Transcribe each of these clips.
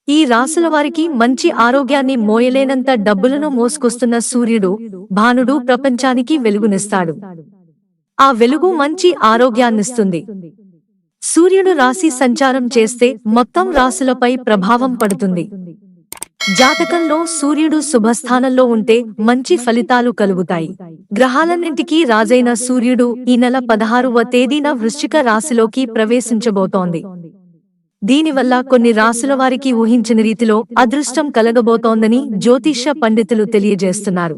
ఈ రాసుల వారికి మంచి ఆరోగ్యాన్ని మోయలేనంత డబ్బులను మోసుకొస్తున్న సూర్యుడు భానుడు ప్రపంచానికి వెలుగునిస్తాడు. ఆ వెలుగు మంచి ఆరోగ్యాన్నిస్తుంది. సూర్యుడు రాశి సంచారం చేస్తే మొత్తం రాశులపై ప్రభావం పడుతుంది. జాతకంలో సూర్యుడు శుభస్థానంలో ఉంటే మంచి ఫలితాలు కలుగుతాయి. గ్రహాలన్నింటికీ రాజైన సూర్యుడు ఈ నెల 16వ తేదీన వృశ్చిక రాశిలోకి ప్రవేశించబోతోంది. దీనివల్ల కొన్ని రాశుల వారికి ఊహించని రీతిలో అదృష్టం కలగబోతోందని జ్యోతిష్య పండితులు తెలియజేస్తున్నారు.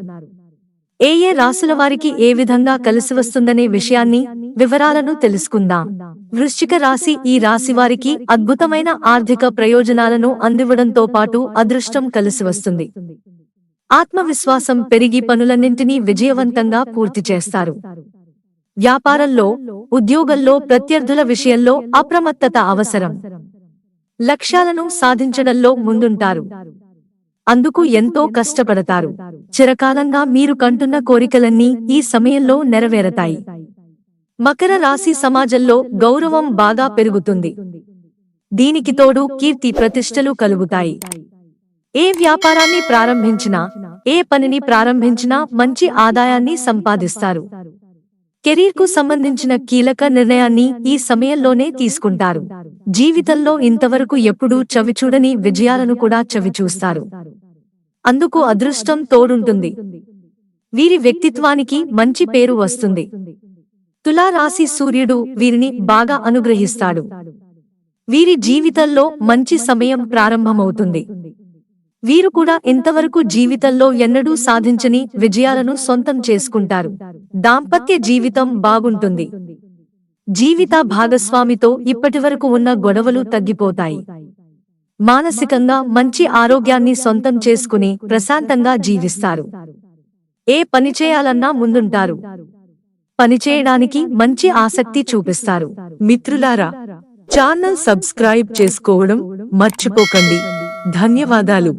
ఏ రాశుల వారికి ఏ విధంగా కలిసివస్తుందనే వివరాలను తెలుసుకుందాం. వృశ్చిక రాశి ఈ రాశి వారికి అద్భుతమైన ఆర్థిక ప్రయోజనాలను అందివ్వడంతో పాటు అదృష్టం కలిసివస్తుంది. ఆత్మవిశ్వాసం పెరిగి పనులన్నింటినీ విజయవంతంగా పూర్తి చేస్తారు. వ్యాపారంలో, ఉద్యోగంలో ప్రత్యర్థుల విషయంలో అప్రమత్తత అవసరం. లక్ష్యాలను సాధించడంలో ముందుంటారు. అందుకు ఎంతో కష్టపడతారు. చిరకాలంగా మీరు కంటున్న కోరికలన్నీ ఈ సమయంలో నెరవేరతాయి. మకర రాశి సమాజంలో గౌరవం బాగా పెరుగుతుంది. దీనికి తోడు కీర్తి ప్రతిష్టలు కలుగుతాయి. ఏ వ్యాపారాన్ని ప్రారంభించినా, ఏ పనిని ప్రారంభించినా మంచి ఆదాయాన్ని సంపాదిస్తారు. కెరీర్కు సంబంధించిన కీలక నిర్ణయాన్ని ఈ సమయంలోనే తీసుకుంటారు. జీవితంలో ఇంతవరకు ఎప్పుడూ చవిచూడని విజయాలను కూడా చవిచూస్తారు. అందుకు అదృష్టం తోడుంటుంది. వీరి వ్యక్తిత్వానికి మంచి పేరు వస్తుంది. తులా రాశి సూర్యుడు వీరిని బాగా అనుగ్రహిస్తాడు. వీరి జీవితంలో మంచి సమయం ప్రారంభమవుతుంది. వీరు కూడా ఇంతవరకు జీవితంలో ఎన్నడూ సాధించని విజయాలను సొంతం చేసుకుంటారు. దాంపత్య జీవితం బాగుంటుంది. జీవిత భాగస్వామితో ఇప్పటివరకు ఉన్న గొడవలు తగ్గిపోతాయి. మానసికంగా మంచి ఆరోగ్యాన్ని సొంతం చేసుకుని ప్రశాంతంగా జీవిస్తారు. ఏ పని చేయాలన్నా ముందుంటారు. పనిచేయడానికి మంచి ఆసక్తి చూపిస్తారు. మిత్రులారా, ఛానల్ సబ్స్క్రైబ్ చేసుకోవడం మర్చిపోకండి. ధన్యవాదాలు.